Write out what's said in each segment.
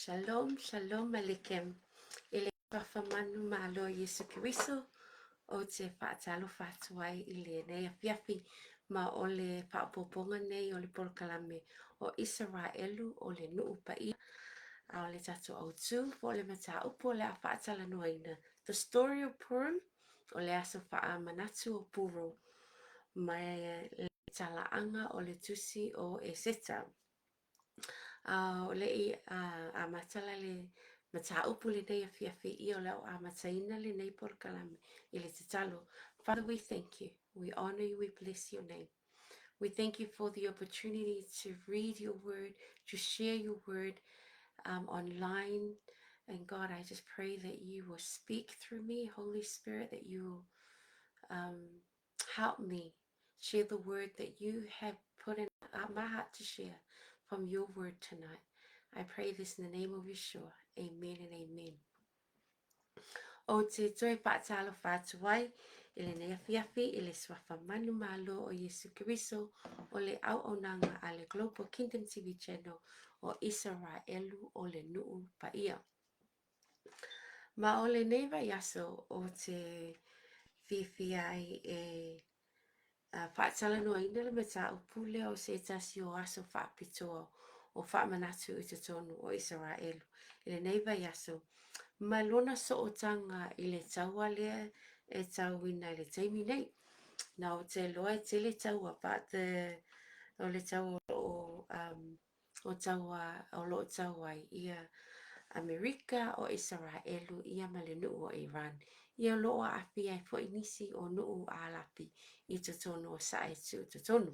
Shalom, shalom aleichem. Ele whawhamanu malo Yesu Kiriso o te whaatalo whaatuai I le nei afiafi ma o le whaapoponga nei o le polokalame o Isaraelu o le nuu Paia a o le tatu au tū o le mata upo le a whaatala nuaina. The story of Purim o le aso wha manatu o puro mai le talaanga o le tusi o e seta. O le'i a matala le mataupu le nei afiafi I o lau a mataina le nei polokalame I le tatalo. Father, we thank you. We honor you. We bless your name. We thank you for the opportunity to read your word, to share your word online. And God, I just pray that you will speak through me, Holy Spirit, that you will help me share the word that you have put in my heart to share from your word tonight. I pray this in the name of Yeshua. Amen and amen. O te toi pātalo whātuai, I le nea fiafi, I le swafa manu malo o Yesu Kiriso, o le au onanga a le Global Kingdom TV channel o Isaraelu o le nuu Paia. Ma o le neiva yaso o te fiafi ai whaatala noa ina le mata o pule o se tasi o aso whaapitoa o whaamanatu I te tonu o Isaraelu. I le neiva yaso, ma lona so o tanga I le taua lea e tauina I le taimi nei. Na o te loa e te le taua, but o le taua o taua o lo taua ia Amerika o Isaraelu ia ma le nuu o Iran. Ia loa api ai fo inisi o nuu a lapi I te tonu o sae tu te tonu.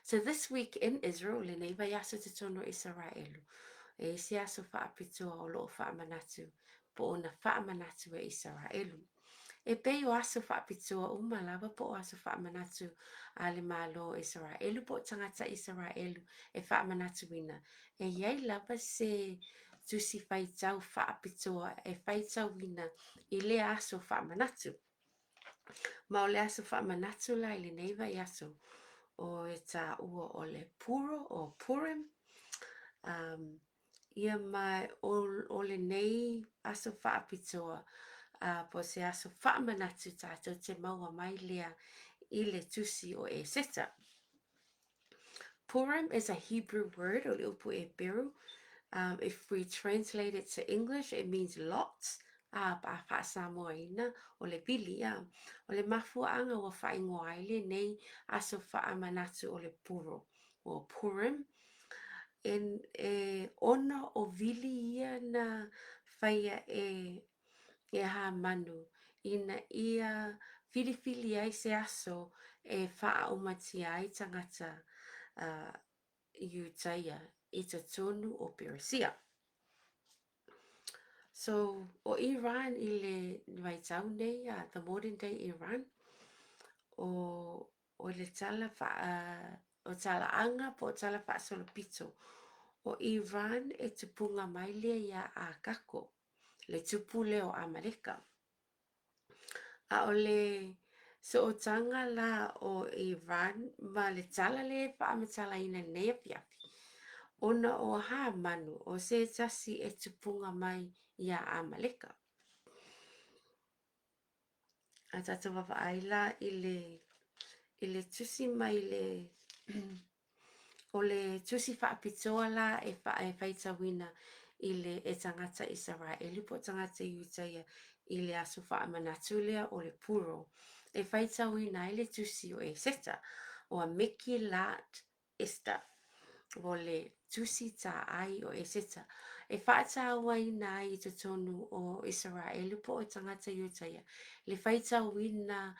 So this week in Israel, le neiva yaso te tonu o Isaraelu. E isi aso whaapitoa o loo whaamanatu po ona whaamanatu e Isaraelu. E pei o aso whaapitoa umalawa po o aso whaamanatu a le malo Isaraelu po tangata Isaraelu e whaamanatu ina. E iei lava se tusi whaitau whaapitoa e whaitau ina I le aso whaamanatu. Ma o le aso whaamanatu la I le neiva I aso o e tā ua o le puro o Purim. Ia mai o le nei aso whaapitoa po se aso whaamanatu tātou te maua mai lea I le tusi o e seta. Purim is a Hebrew word o le upu e beru. If we translate it to English, it means lots. Pa whaasamoaina o le pili o le mafuanga o whaingoa ai le nei aso whaamanatu o le puro o Purim. En ona o vili ia na whaia e ha manu ina ia filifili ai se aso e wha umati ai tangata Iutaia I te tonu o Persia. So o Iran I le waitau nei the modern day Iran o le tala o tala anga po tala wha solo pito. O Iran e tupunga mai lea ia a kako, le tupu leo Amerika. A o le so o tanga la o Iran ma le tala le pa amatala ina nea piapi. Ona o ha manu o se tasi e tupunga mai ia Amerika. A tata wawa aila I le tusi mai le o le tusi whaapitoa la e whaitawina I le e tangata Isaraelu po tangata Iutaia I le aso whaamanatu lea o le puro. E whaitawina I le tusi o e seta o a meki lat Esther o le tusi tā ai o e seta. E whaatawa ina I te tonu o Isaraelu po o tangata Iutaia. Le whaitawina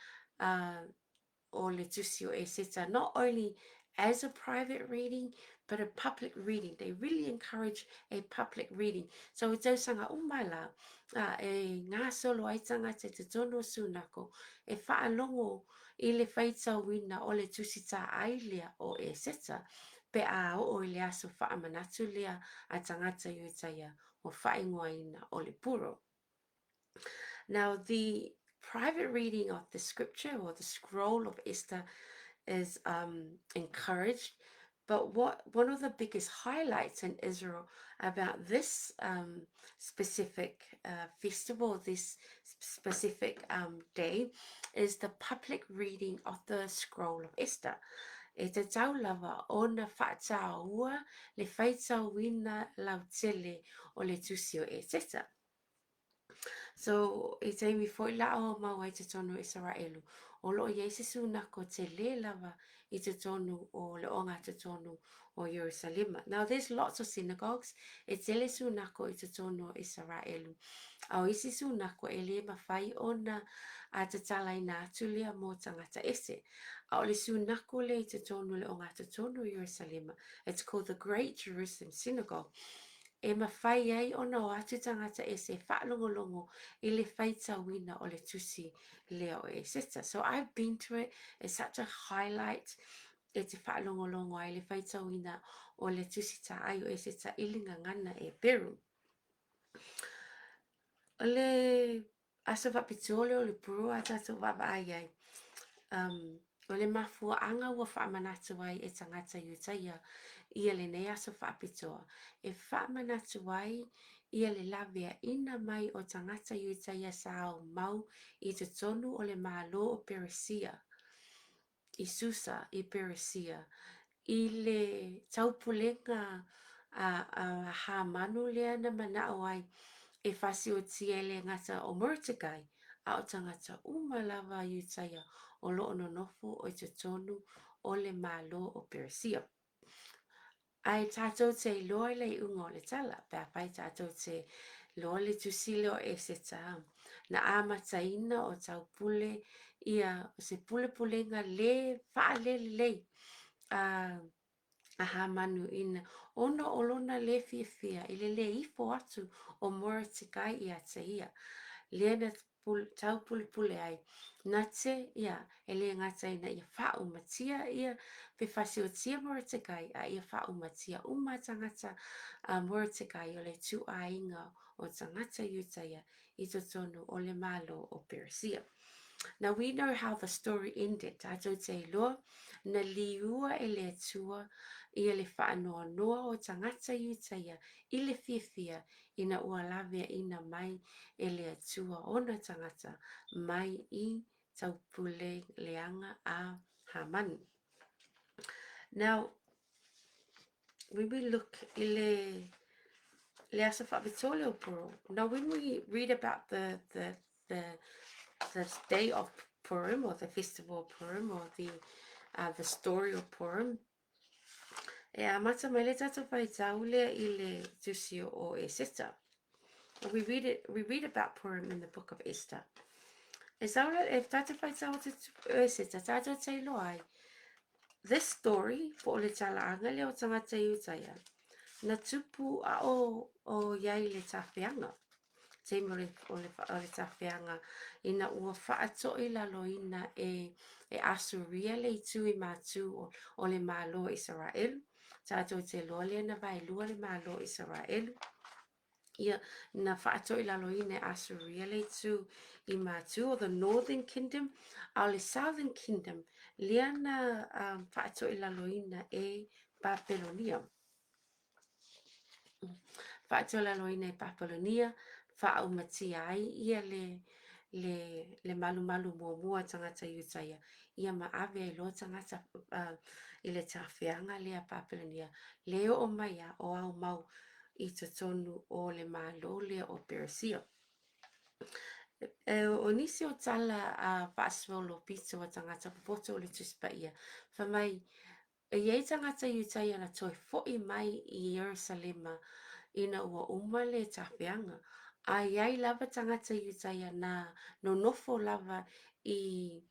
o le tusi o e seta, not only as a private reading, but a public reading. They really encourage a public reading. So it's sanga umala e ngā solo ai tangata te tono sunako e whaalongo I le whaitawina o le tusi tā ai lea o e seta, pe a o le aso whaamanatu lea a tangata Iutaia o whaingoaina o le puro. Now the private reading of the scripture or the scroll of Esther is encouraged But one of the biggest highlights in Israel about this specific festival, this specific day, is the public reading of the scroll of Esther. E te tau lava o na whaatau ua le whaitau wina lau tele o le tusi o e teta. So e te mi foi la o mau ai te tonu Isaraelu. O lo ye se suna ko te le lava I te tonu o le onga te tonu o Jerusalem. Now there's lots of synagogues. E te le suna ko I te tonu o Isaraelu. Au isi suna ko e le mawhai o na a te talai nā tulia mō tangata ese. Au le suna ko le I te tonu le onga te tonu o Jerusalem. It's called the Great Jerusalem Synagogue. E mawhai ai o na o atu tangata e se whaalongolongo I le whaitawina o le tusi leo e seta. So I've been to it. It's such a highlight. E te whaalongolongo ai le whaitawina o le tusi ta ai o e seta ilinga ngana e peru. O le asa whapitole o le puru a tātou wawa ai ai. O le mafua anga ua whaamanatu ai e tangata iutaia ia le nei aso whaapitoa. E whaamanatu ai ia le lavea ina mai o tangata iutaia sa o mau I te tonu o le malo o Peresia. I Susa I Peresia. I le taupulenga a Hamanu lea na manao ai e whasi o tia le ngata o Mordecai a o tangata umalawa iutaia o loo no nofo o te tonu o le malo o Peresia. Ai tātou te loa le ungo le tala, pēr pai tātou te loa le tusile o e se tā. Na amataina o tau pule ia o se pule pulenga le wha le a hamanu ina ono olona le fia ile ifo atu o Mordecai ia te ia. Lena tau pule ai. Na te ia ele ngata ina ia wha umatia ia pe whasi o tia Mordecai a ia wha umatia tangata Mordecai o le tu ainga o tangata iutaia I to tonu o le malo o Persia. Now we know how the story ended. Tātou te loa na liua e le atua ia le whaanoa noa o tangata iutaia I le fia ina ua lawea ina mai e le atua o na tangata mai I taupule leanga a Haman. Now, when we look I le asa whapitole o Purim. Now when we read about the day of Purim or the festival of Purim or the story of Purim, e amata mai le tata whaitau lea I le tusi o Esther. We read about Purim in the book of Esther. E saula e tata whaitau o Esther, tata te loai. This story for le talaanga leo tangata iutaia. Na tupu a o iai le tawhianga. Te mo o le tawhianga ina ua whaato I lalo ina e asuria le itu I mātu o le malo Isaraelu. Tātou te loa lea na vai lua le malo Isaraelu. Ia na whaato I lalo ina e asuria le itu I mātu o the northern kingdom. A le southern kingdom lea na whaato I lalo ina e Babylonia. Whaatola loina I Babylonia, whaaumatia ai ia le malu mua tangata iutaia. Ia maave ai lo tangata I le tawhianga lea Babylonia. Leo o maia o au mau I te tonu o le malo lea o Persia. O nisi o tala a whaaswolo pizza o tangata popoto o le tuspaia. Whamai, e iei tangata iutaia na toi fo'i mai I Jerusalema ina ua uma le tawhianga. A iai lava tangata iutaia na no nofo lava I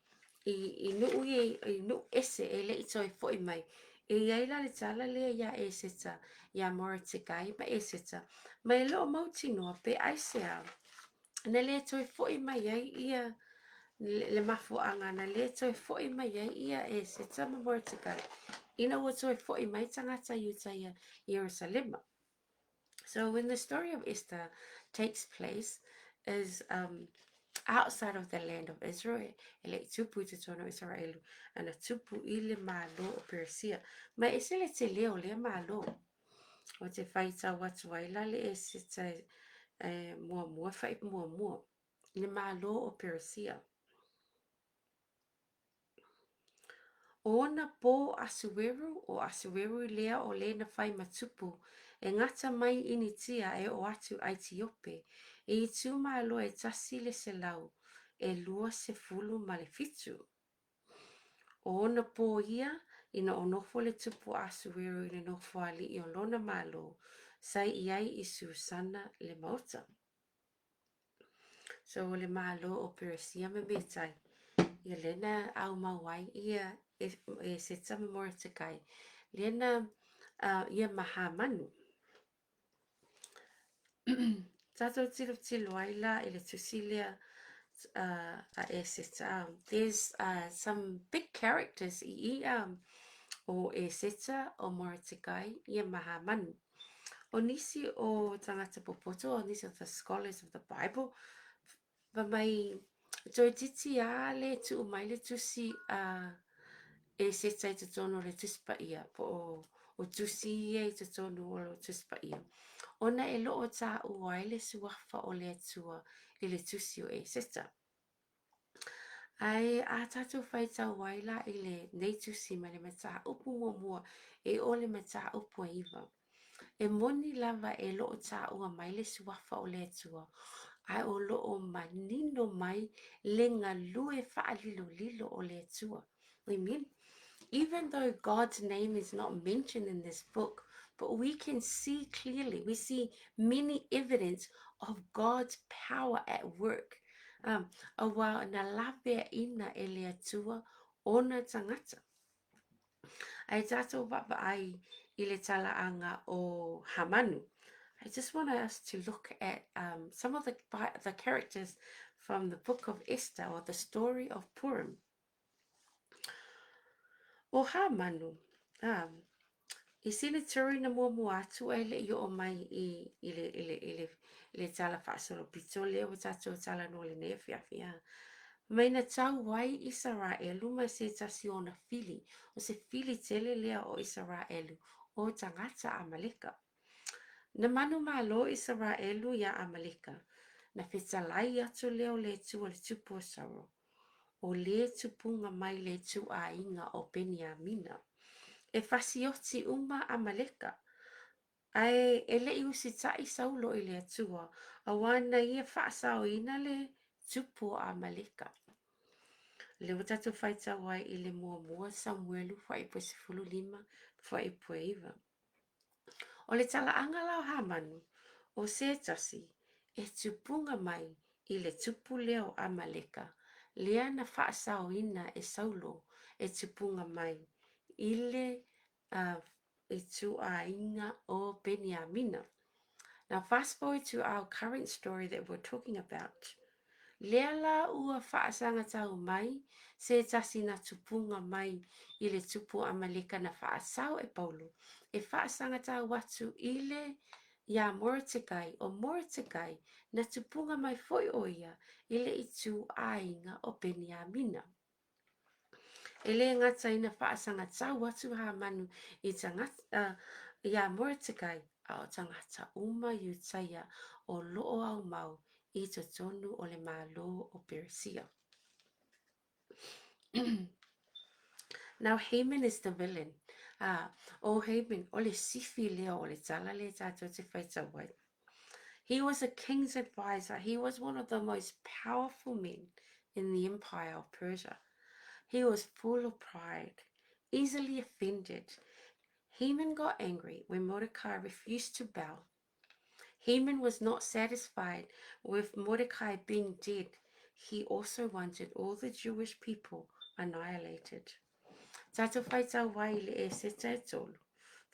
nu ese e le ito e fo'i mai. E iai la le tala lea ia e seta ia Mordecai ma e seta. Ma e loo mauti noa pe aisea. Na le ito e fo'i mai ai ia le mafuanga na le ito e fo'i mai ai ia e seta ma Mordecai. Ina ua to e fo'i mai tangata iutaia Jerusalema. So when the story of Esther takes place is outside of the land of Israel. Ele tupu te tono Isaraelu. Ana tupu I le malo o Persia. Ma e se le te leo le malo. O te whaita watu waila le e se te mua whai mua. Le malo o Persia. O na po Asueru o Asueru lea o le na whai matupu. E ngata mai ini tia e o atu Aitiope. E I tu malo e tasi le se lau. E lua se fulu malefitu. O ona po ia, ina o nofo le tupu Asueru ina nofo ali I o lona malo. Sai iai I Susana le mauta. So le malo o Persia me betai. Ia lena au mawai ia e se tama mora te kai. Lena ia maha manu. Tato tilo aila ile tusilia a e se there's some big characters o e seta o mora te kai ia maha manu. O nisi o tangata popoto, o nisi o the scholars of the Bible, va mai toi titi a le tu mai le tusi e se tai te tono le tusi pa ia po o tusi e te tono o le tusi pa ia. Ona e lo o ta ua le suafa o le atua I le tusi o e seta. Ai a tatu whai tau waila I le nei tusi ma le mata upu mua e o le mata upu a iwa. E moni lava e lo o ta ua mai le suafa o le atua. Ai o lo o manino mai le ngā lue whaalilo o le atua. Amen. Even though God's name is not mentioned in this book, but we can see clearly, we see many evidence of God's power at work. Awa na lawe ina e le atua ona tangata. Ai tato wapa ai I le talaanga o Hamanu. I just want us to look at some of the characters from the book of Esther or the story of Purim. O Hamanu, I sina turi na mua atu ai le I o mai I le tala whaasolo pito leo tato tala no le nea whiawhia. Mai na tau wai Isaraelu mai se tasi o na fili, o se fili tele lea o Isaraelu, o tangata Amaleka. Na manu malo Isaraelu ya Amaleka, na whitalai atu leo le tua le tupu o saro, o le tupunga mai le tu a inga o Beniamina. E fasioti uma Amaleka, ai ele I usitai saulo I le atua, a wana ia whaasao ina le tupu a Amaleka. Le watatu whaita wai I le mua Samuelu whaipo sifulu lima whaipo iwa. O le tala angalau Hamanu, o se tasi, e tupunga mai I le tupu leo Amaleka, lea na whaasao ina e saulo e tupunga mai I le e tu a inga o Beniamina. Now fast forward to our current story that we're talking about. Lea la ua whaasanga tau mai, se tasi na tupunga mai I le tupu Amaleka na whaasao e Paulo. E whaasanga tau watu I le ia Mordecai o Mordecai na tupunga mai foi o ia I le itu ainga o Beniamina. E le ngata ina whaasanga tau watu Hamanu I tangata ia Mordecai a o tangata uma Iutaia o loo au mau I te tonu o le malo o Persia. Now Haman is the villain. O Haman, o le sifi leo o le tala le tato te whaita wai. He was a king's advisor. He was one of the most powerful men in the empire of Persia. He was full of pride, easily offended. Haman got angry when Mordecai refused to bow. Haman was not satisfied with Mordecai being dead. He also wanted all the Jewish people annihilated. Tato whaita wai le e seta e tolu.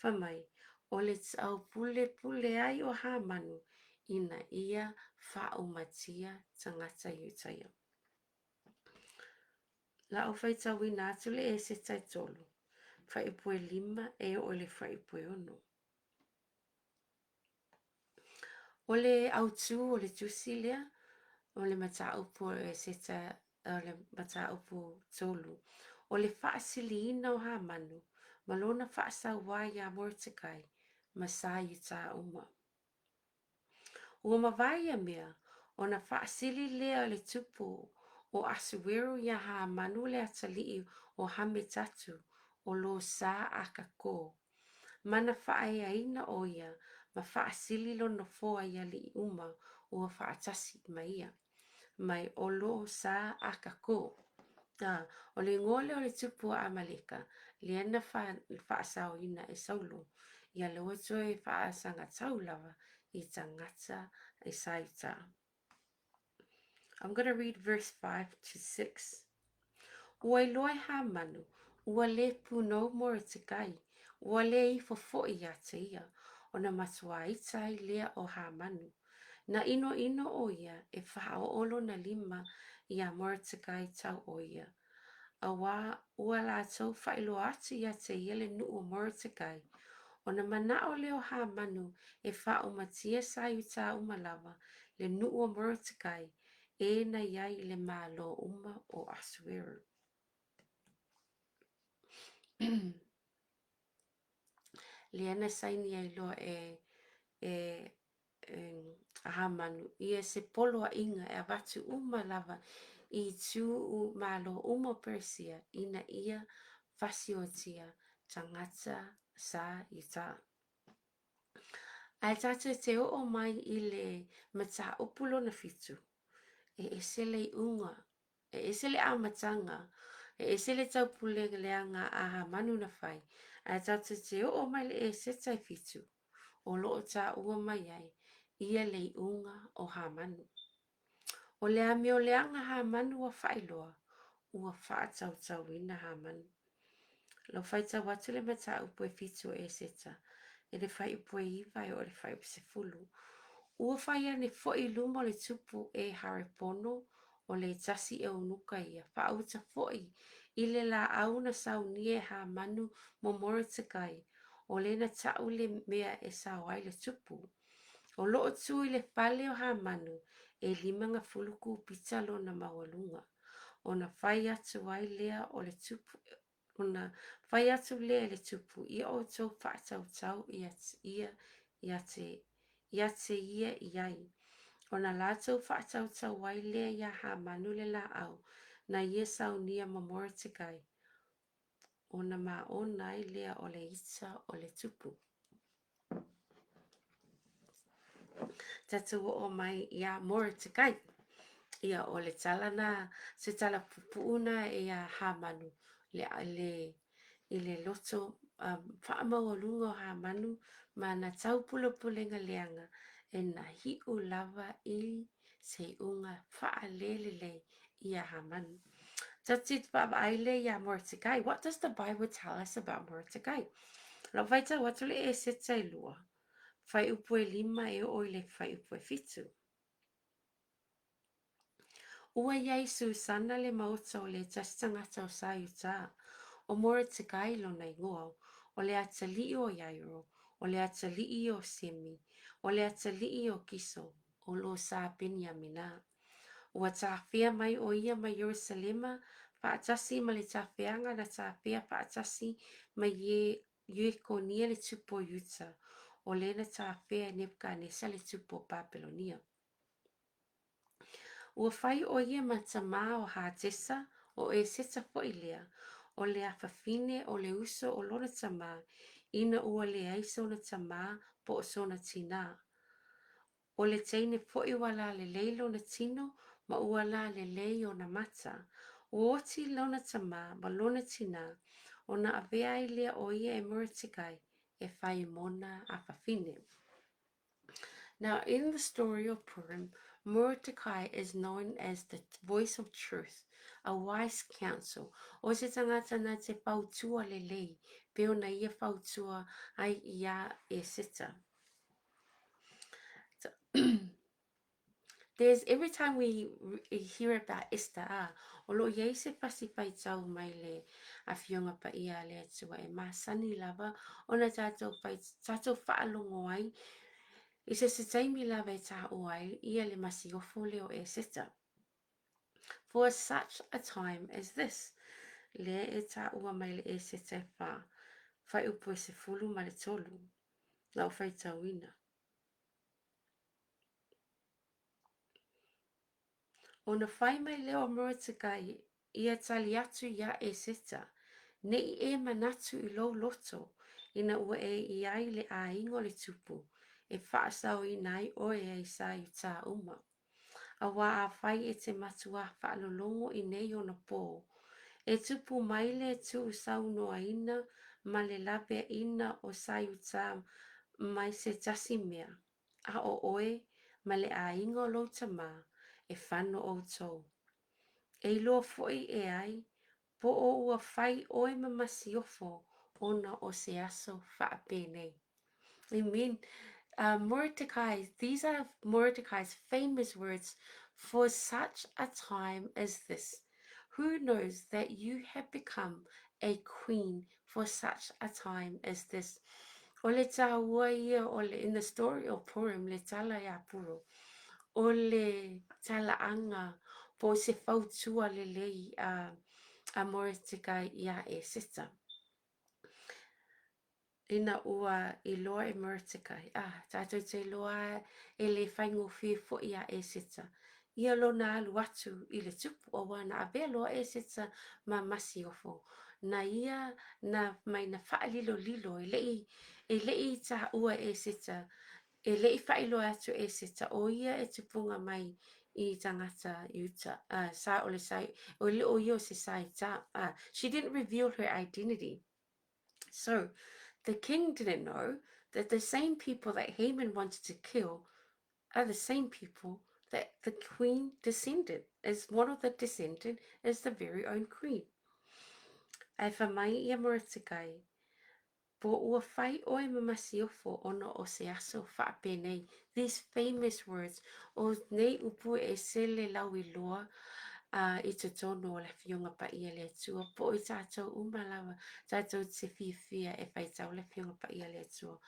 Whamai, o le tau pule ai o Hamanu ina ia whaumatia tangata Iutaia. La o whaita wina atu le e seta e tolu. Whaipue lima e o le whaipue ono. O le autu o le tusi lea, o le mataupu e seta o le mataupu tolu. O le whaasili ina o Hamanu, ma lona whaasauai a Mordecai, ma sa i tā uma. Ua mawai mea, o na whaasili lea le tupu o Asueru ia Hamanu le atalii o hame tatu o lo sa aka ko. Mana whaeaina o ia, ma whaasili lo na foa ia li uma ua whaatasi ma ia. Mai o lo sa aka ko. O le ngole o le tupu a Amaleka, le ana whaasao ina e saulo, ia le wato e whaasanga taulawa i tangata e saita. I'm going to read verse 5 to 6. Ua loi ha manu, ua le puno Mordecai, ua le I fofo I ate ia, o na matua itai lea o ha manu. Na ino ino o ia e wha o olo na lima ia Mordecai tau o ia. A wā ua la tau whailo atu ia te iele nu o Mordecai. O na mana o leo ha manu e wha o matia sa uta umalawa le nu o Mordecai e na iai le malo uma o Asueru. Le ana saini ai loa e Hamanu ia se polo a inga e avatu uma lava I tu u malo uma Persia ina ia fasiotia tangata sa ita. Ai tata te o mai I le mata upulo na fitu. E esele unga, e esele amatanga, e esele tau pulenga leanga a Hamanu na fai. Ai tata te o mai le e setai fitu. O loo ta ua mai ai, ia le unga o Hamanu. O le ame o le anga Hamanu ua whailoa, ua whaatau tau ina Hamanu. Lo whaita watu le mata upo e fitu e seta, e le whai upo e iwa e o le whai upo se fulu. Ua whaia ne foi luma le tupu e harepono o le tasi e unuka ia, whauta foi I le la auna sau nie Hamanu mo Mordecai, o le na tau le mea e sawai le tupu. O loo tui le pale o Hamanu e limanga fuluku pita lo na mawalunga. O na whai atu ai lea o le tupu. O na whai atu lea le tupu. Ia o tau whaatau tau ia te iai. O na lātou whaatau tau ai lea ia Hamanu le la au. Na ia sau nia ma Mordecai. O na ma o nai lea o le ita o le tupu. Tatu o mai ia Mordecai. Ia o le tala na se tala pupuuna ia Hamanu I le loto whaamaolunga o Hamanu ma na tau pulenga leanga e na hiu lava I se unga whaalelele ia Hamanu. Tatit whaaile ia Mordecai. What does the Bible tell us about Mordecai? Lau vaita watule e seta I lua. Whai upo e lima e oile whai upo e fitu. Ua iai Susana le mauta o le tastangata o sa yuta. O Mordecai lo na ingoa. O le atalii o Iairo. O le atalii o Simi. O le atalii o Kiso. O lo sa Benjamina. Ua tawhia mai o ia mai Yerusalema. Paatasi ma le tawhianga na tawhia paatasi mai ye konia le tupo yuta. O le na tawhia Nebukadnesa le tupo Babilonia. Ua whai o ia matama o Hatesa o e seta foilea o le awhawhine o le uso o lona tama ina ua le aisa o na tama po o sona tina. O le teine foi wala le leilo na tino ma ua la le lei o na mata. O oti lona tama ma lona tina o na avea I lea o ia e Mordecai e whai mona awhawhine. Now, in the story of Purim, Mordecai is known as the voice of truth, a wise counsel. O se tangata na te pautua le lei, peo na ia pautua ai ia e sita. There's every time we hear about Esther, o lo iei se pasi pai tau mai le a fionga Paia le atua e masani lava o na tatou whaalongo ai I se taimi lava e tā ua ia le masiofo leo e seta. For such a time as this, le e tā ua mai le e seta e wha, whai upo e se fulu ma le tolu, lau whai tauina. O na whai mai leo Mordecai, ia tali atu ia e seta, ne I e manatu I lo loto, ina ua e I ai le a ingo le tupu, e whaasau I nai o e ai sa I tā uma. A wā a whai e te matua whaalolongo I nei o na pō, e tupu mai le tu sau noa ina, ma le lape ina o sa I tā mai se tasi mea, a o oe, ma le a ingo lo tama, e whano o tau. E lo foi e ai, po o ua whai oe mamasi ofo, ona o se aso whaapene. Amen. Mordecai, these are Mordecai's famous words for such a time as this. Who knows that you have become a queen for such a time as this? O le tāua ia o le, in the story of Purim, le tala ia puro. O le talaanga po se fautua le lei a Mordecai ia e sita. Ina ua I loa e Mordecai. Tātou te loa e le whaingo fo ia e sita. Ia lo na alu atu I le tupu o wana a bea loa e sita ma masi ofo. Na ia na mai na whaalilo lilo e lei ta ua e sita. E lei whailo atu e sita o ia e tupunga mai I tangata Utah. Sa o le sai, o le o io se sai ta. She didn't reveal her identity. So, the king didn't know that the same people that Haman wanted to kill are the same people that the queen descended. As one of the descendant is the very own queen. Ai whamai ia Mordecai, po ua whai oe mamasi ofo ono o se aso whaapene. These famous words, o nei upu e sele lau I loa, I te tono o le fionga pa ia le atua, po I tātou umalawa, tātou te fia e whai tau le fionga pa ia le atua.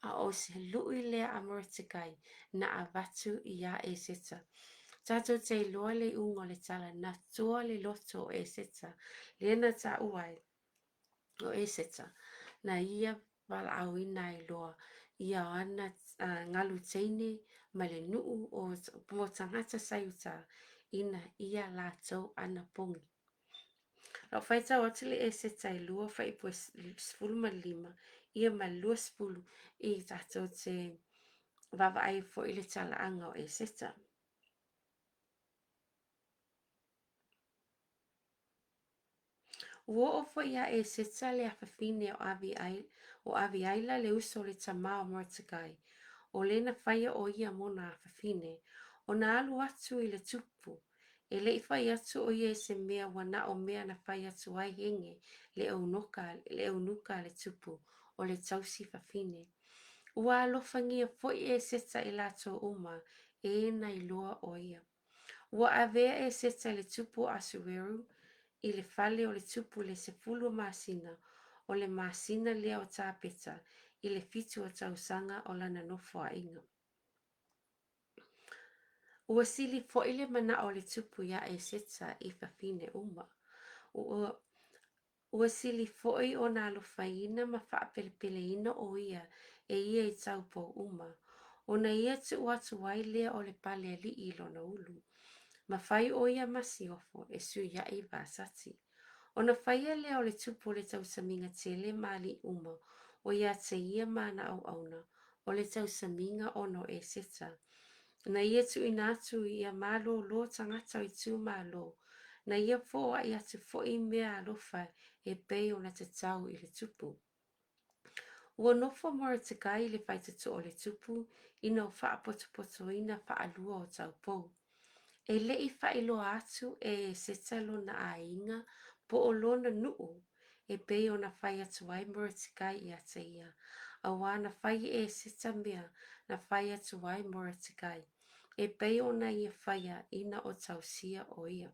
A o se lui lea a Mordecai na a watu I a e seta. Tātou te loa le ungo le tala na toa le loto e seta. Lena ta uai o e seta. Na ia wala au ina I loa. Ia ana ngalu teine ma le nuu o mo tangata sayuta. Ina ia lātou ana pongi. Lau whaitau atu le e seta I lua whai po spulu ma lima. Ia ma lua spulu I tātou te wawa ai fo I le tala anga o e seta. Ua o fo ia e seta le awhawhine o avi aila le uso le tamao Mordecai. O lena whaia o ia mona awhawhine. O na alu atu I le tupu. E lei whai atu o ia se mea wana o mea na whai atu ai henge le aunuka le tupu o le tausi whawhine. Ua alofangia fo e seta I lato uma e na I loa o ia. Ua avea e seta le tupu Isaraelu I le fale o le tupu le sefulu masina o le masina lea o tāpeta I le fitu o tausanga o lana nofo a inga. Ua sili fo I le mana o le tupu ia e seta I whawhine uma. Ua sili fo I o nā alofaina ma whaapelepele ina o ia e ia I taupo uma. O na ia tu watu wai lea o le pale li I lona ulu. Ma whai o ia masiofo e su ia I vasati. O na whaia lea o le tupu le tausaminga tele mali uma o ia te ia mana au auna o le tausaminga ono e seta. Na ia tu inatu ia malo lo tangata I tu malo. Na ia fo a ia tu fo I mea alofa e pei o na te tau I le tupu. Ua nofo Mordecai le whaitatu o le tupu ina o whaapotopoto ina whaalua o tau pou. E lei whaelo atu e seta lona a inga po o lona nuu e pei o na whai atu ai Mordecai I ata ia. A wā na whai e seta mea na whai atu ai Mordecai. E pei o na ia whaia ina o tausia o ia.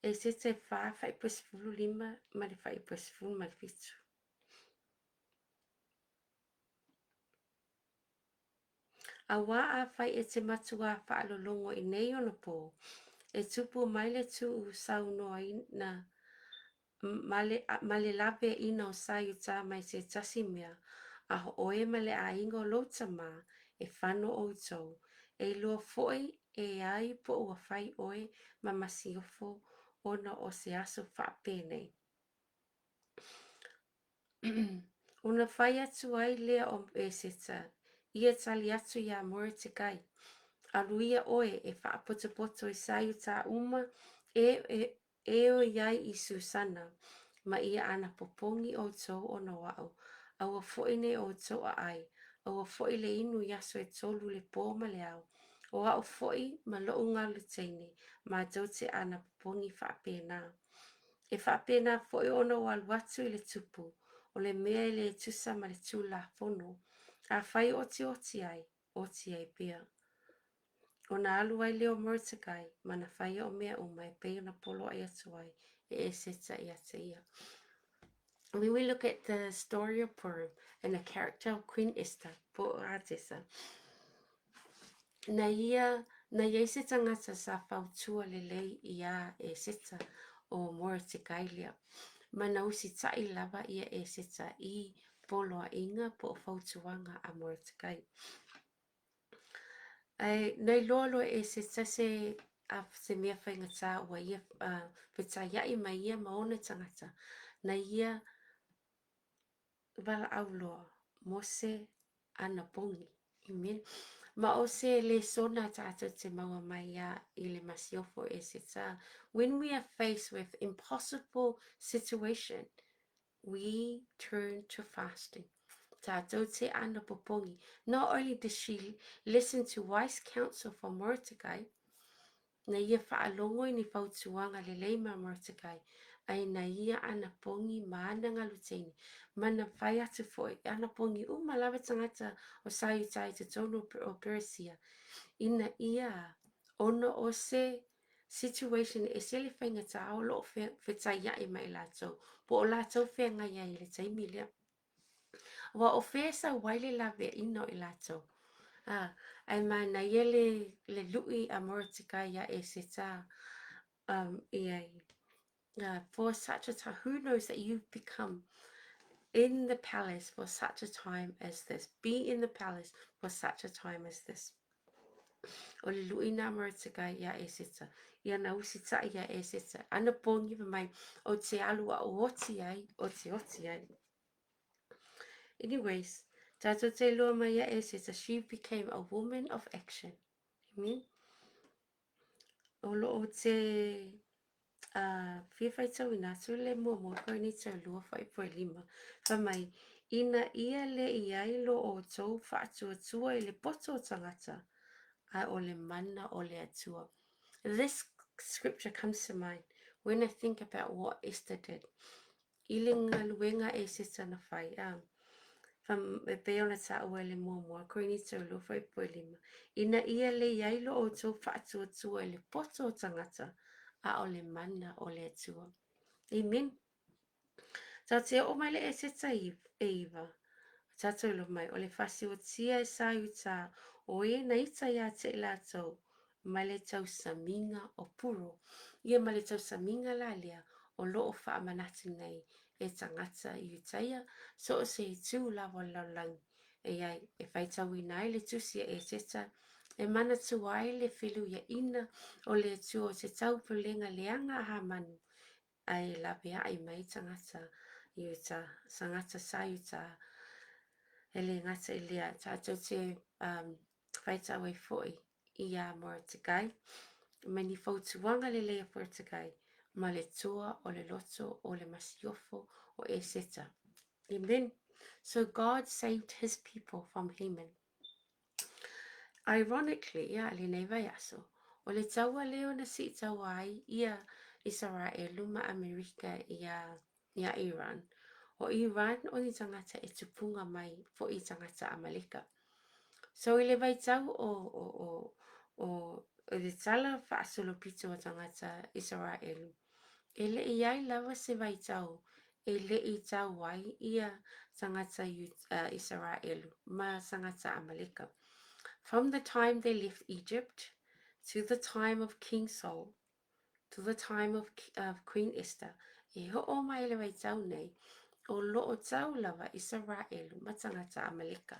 E se te whai pasifulu lima, ma le whai pasifulu ma le fitu. A wā a whai e te matua whaalolongo I nei ona pō, e tupu mai le tu u sau noa na male lape ina o sa yuta mai se tasi mea, a ho oe male a ingo lota ma e whano o tau, e lua foi e ai po ua whai oe ma masiofo ona o se aso whapene. Una whai atu ai lea o e seta, ia tali atu ia more te kai. Aluia oe e whaapotopoto e sayu tā uma e o iai I Susana, ma ia ana popongi o tau o na wao, aua foine o tau a ai, aua foi le inu yaso e tolu le pōma le au, o au foi ma lo ngā lutene, ma tau te ana popongi whaapena. E whaapena foi ona o aluatu I le tupu, o le mea I le tusa ma le tūla fono, a whai oti ai pia. O na alu ai leo Mordecai, mana whai o mea umai, pei na polo ai atu ai, e seta I ata ia. When we look at the story of Purim and the character of Queen Esther, po atesa, na ia se tangata sa whautua lelei ia e seta o Mordecai lea. Mana usi tai lava ia e seta I polo a inga po whautuanga a Mordecai. Ai nei lolo e se tase a se mea whaingata ua ia whetaiai mai ia maona tangata na ia wala au loa mose ana pongi. Amen. Ma o se le sona tātou te maua mai ia I le masiofo e se tā. When we are faced with impossible situation, we turn to fasting. Tātou te ana popongi. Not only did she listen to wise counsel from Mordecai, na ia whaalongo I ni whautuanga le leima Mordecai, ai na ia ana pongi maana ngā luteni, mana whai atu foi, ana pongi malawa tangata o sayutai te tono o Persia, ina ia ono o se situation e se le whaingata o lo whetai ia I mai lātou, po o lātou whenga ia I le taimilia. Wa o whesa waile lawe ino I lātou. Ai mai na ia le lui a Mordecai ia e se tā for such a time, who knows that you've become in the palace for such a time as this. Be in the palace for such a time as this. O le lui na Mordecai ia e se tā. Ia na usita ia e se tā. Ana pongi mai o te alua o oti ai, o te oti ai. Anyways, tātou te lua mai ia e se tā. She became a woman of action. Amen. O lo o te whiwhai tau ina tu le momo koe ni tau lua whai poe lima. Whamai, ina ia le iai lo o tau whaatua tua I le poto o tangata ai o le mana o le atua. This scripture comes to mind when I think about what Esther did. Ile ngā luenga e sita na whai. E pe ona ta ua le momo koe ni tau lua whai poe lima. Ina ia le iai lo o tau whaatua tua I le poto o tangata a o le mana o le atua. Amen. Tau te o mai le e se tai e iwa. Tātou lo mai o le whasi o tia e sa uta o e na ita ia te la tau. Mai le tau saminga o puro. Ia mai le tau saminga la lea o lo o wha manati nei e tangata I utaia so o se I tū lawa laulang. E ai e whai tau I nai le tusia e seta e mana tu ai le whilu ia ina o le tu o te tau pulenga leanga ha manu. Ai la pia ai mai tangata I uta, sangata sa uta. Ele ngata I lea tātou te whaitau e foi I a Mordecai. Mani whautuanga le lea Mordecai. Ma le toa o le loto o le masiofo o e seta. Amen. So God saved his people from Haman. Ironically, ia le nei vai aso. O le taua leo na si taua ai ia Isaraelu ma Amerika ia Iran. O Iran o ni tangata e tupunga mai fo I tangata Amaleka. So I le vai tau o le tala whaasolo pito o tangata Isaraelu. E le iai lava se vai tau. E le I tau wai ia tangata Isaraelu ma tangata Amaleka. From the time they left Egypt to the time of King Saul to the time of Queen Esther, e ho'o mai le vai tau nei, o lo'o tau lava Isaraelu ma tangata Amaleka.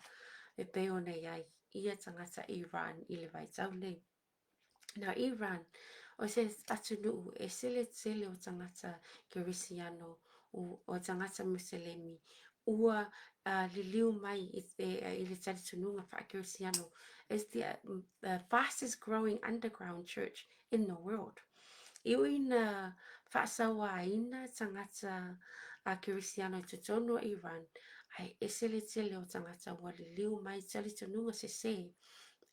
E peo nei ai ia tangata Iran I le vai tau nei. Now Iran, o se atu nuu e sele o tangata Kirisiano o tangata Muselemi ua liliu mai I le tali tununga wha Kirisiano is the fastest growing underground church in the world. Iwi na whaasawa ina tangata Kirisiano tutono Iran ai e sele o tangata wa liliu mai tali tununga se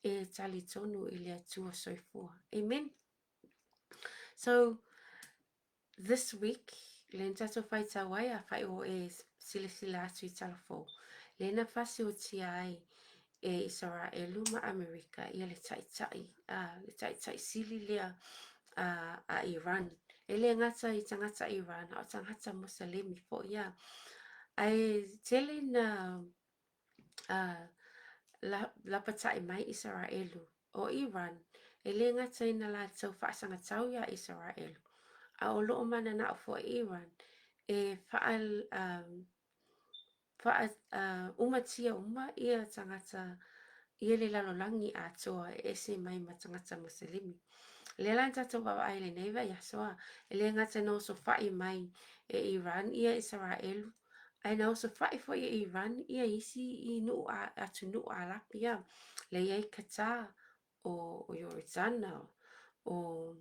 e tali tonu I le atua soifua. Amen. So this week, le tato whai tawai a whai o e sila atu I talafo. Le na whasi o tia ai e Isaraelu ma Amerika ia le tai sili lea a Iran. E le ngata I tangata Iran o tangata Muslimi fo ia. Ai tele na la patai mai Isaraelu o Iran. E le ngata ina la tau whaasanga tau ia Isaraelu. A o loo mana na fo Iran e umatia uma ia tangata ia le lalolangi a toa e se mai ma tangata Muslimi. Le lan tato wa ai le neiva ia soa e le ngata no so fai mai e Iran ia Israelu. Ai na so fai fo I Iran ia isi I nu atu nu a lapia le iai kata o Yorizana o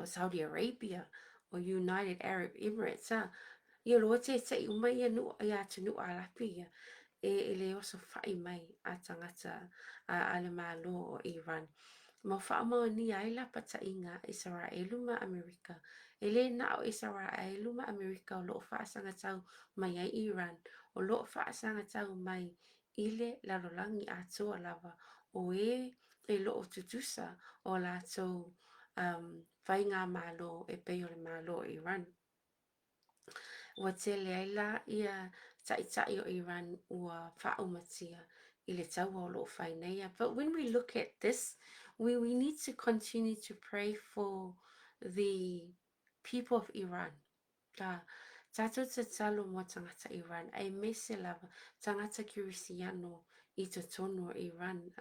Saudi Arabia or United Arab Emirates ia loa te uma ia nu ia atu nu a lapia e le oso fai mai a tangata a le malo o Iran. Ma whaamau ni ai la pata inga Isaraelu ma Amerika. E le na o Isaraelu ma Amerika o loo whaasanga tau mai ai Iran. O loo whaasanga tau mai ile la rolangi a toa lava o e loo tutusa o la tau whai ngā malo e peo le malo o Iran. Wa te leila ia tai o Iran ua whaumatia I le tau o loo whai neia. But when we look at this, we need to continue to pray for the people of Iran. Tato te talo mo tangata Iran, ai mese lava tangata Kirisiano I te tono Iran.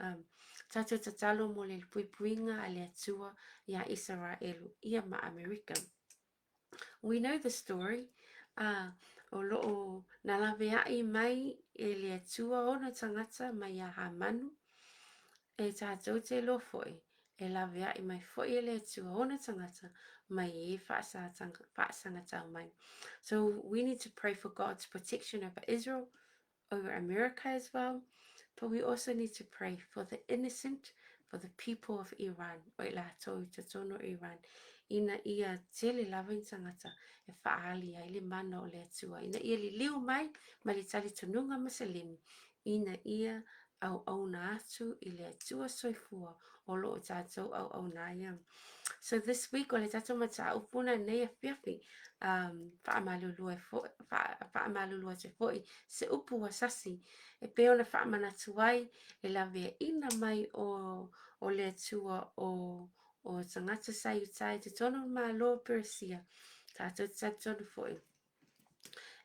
Tato te talo mo le puipuinga a le atua ia Isaraelu, ia ma Amerika. We know the story. O loo na laweai mai e le atua o na tangata mai a Hamanu. E tātou te lo foi, e laweai mai foi e le atua o na tangata mai e whaasanga tau mai. So we need to pray for God's protection over Israel, over America as well. But we also need to pray for the innocent, for the people of Iran. O I la tau te tono Iran. Ina ia tele lawin tangata e whaali ai le mana o le atua. Ina ia li liu mai ma li tali tununga masalimi. Ina ia au na atu I le atua soifua o loo tātou au na ia. So this week o le tātou mata upuna nei a whiawhi. Whaamalulua te foi se upu wa sasi e peo na whaamanatuai e lawe ina mai o le atua o tangata sai utai te tono malo Persia tātou tonu foi.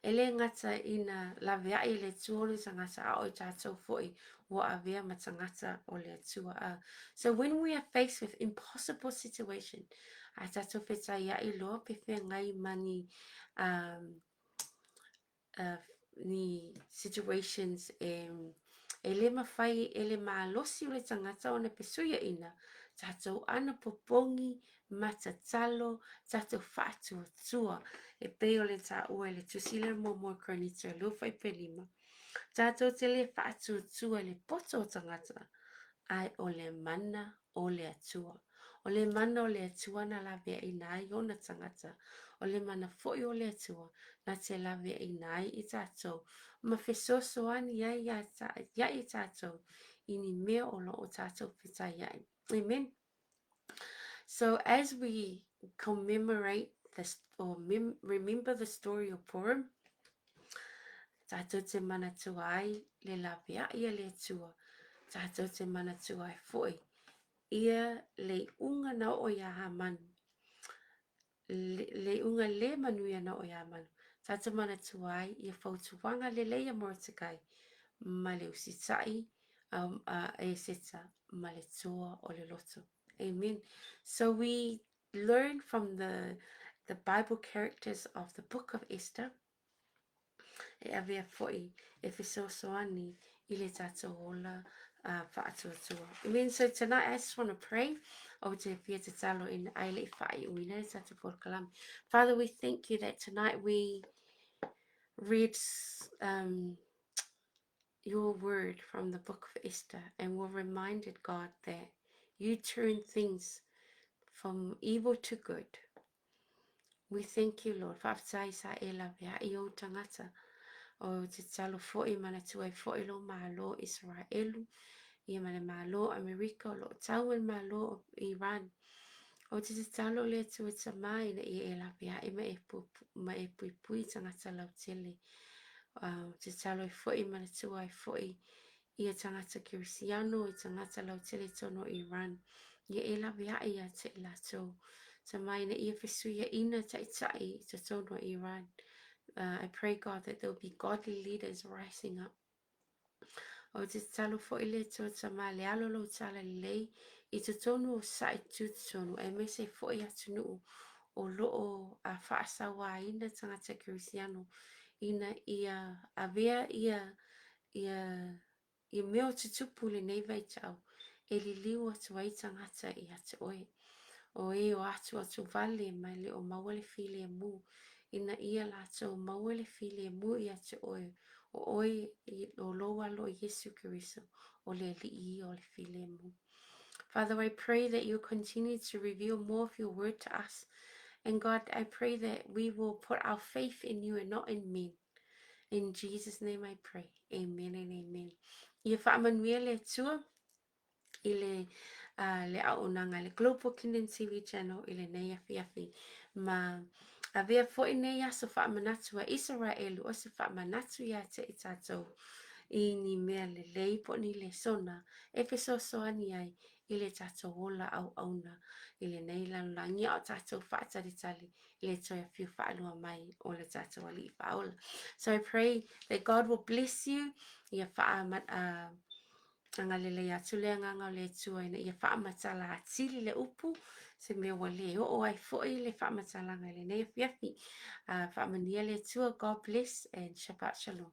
E le ngata ina lawe ai le tuolu tangata a o tātou foi wa avea ma tangata o le atua. So when we are faced with impossible situation, a tātou whetai ai loa pe whea ngai mani ni situations e le mawhai e le malosi o le tangata o na pesuia ina tātou ana popongi matatalo tātou whātua tua e peo le tā ua le tusile mo kranita lo whai pelima tātou te le whātua tua le poto o tangata ai o le mana o le atua. O le mana o le atua na lawe I nai o na tangata. O le mana foi o le atua na te lawe I nai I tātou. Ma whesoso ani ia I tātou. Ini mea o lo o tātou whita iai. Amen. So as we commemorate remember the story of Purim. Tātou te mana tua ai le lapea ia le tua. Tātou te mana tua ai foi. Ia le unga na o ia ha manu. Le unga le manu ia na o ia manu. Tātou mana tua ai ia fautuwanga le leia mortikai. Ma le usitai e seta ma le toa o le loto. Amen. So we learn from the Bible characters of the book of Esther. E avea foi e fesoasoani I le tatou ola whaatuatua. Amen. So tonight I just want to pray o te pia te talo in aile whai uina le tatou porkalam. Father, we thank you that tonight we read your word from the book of Esther and we're reminded, God, that you turn things from evil to good. We thank you, Lord. Whaafitai sa e la vea I o tangata. O te talo fo'i mana tuai fo'i lo malo Isaraelu. Ia mana malo Amerika o lo tau en malo Iran. O te talo le tu e tamai na I e la vea I ma e pui pui tangata lau tele. Te talo fo'i mana tuai fo'i. Ia tangata Kirisiano, I tangata lau tele tono Iran. Ia e la vea ia te la tau. Tamai na ia fesuia ina tai tai to tono Iran. I pray, God, that there will be godly leaders rising up. O te talo fo ile to tama le alo lo tala lei I te tonu o sai tu tonu e me se fo I atunu o loo a whaasa wa ina tangata Kirisiano ina ia avea ia meo te tupu le nei vai tau e li liu atu ai tangata I ate oe. O e o atu vale mai le o mawale fili e mu ina ia lato mawale fili e mu I ate oe o oe o loa lo Yesu Kiriso o le li o le fili e mu. Father, I pray that you continue to reveal more of your word to us. And God, I pray that we will put our faith in you and not in men. In Jesus' name I pray. Amen and amen. Ia whaamanuia tua I le aunanga le Global Kingdom TV channel I le nei afi ma avea fo'i nei aso whaamanatu a Isaraelu o se whaamanatu ia te I tātou I ni mea le lei po ni le sona e fesoasoani ai I le tātou ola au auna I le nei lanlangi o tātou whaataritali I le toi a whiu whaalua mai o le tātou ali I whaola. So I pray that God will bless you. Ia anga lele atu le nganga le tua ina ia whaamatala atili le upu se mea wale o ai fo'i le whaamatala ngai le nei fiafi. Whaamania le tua. God bless and Shabbat Shalom.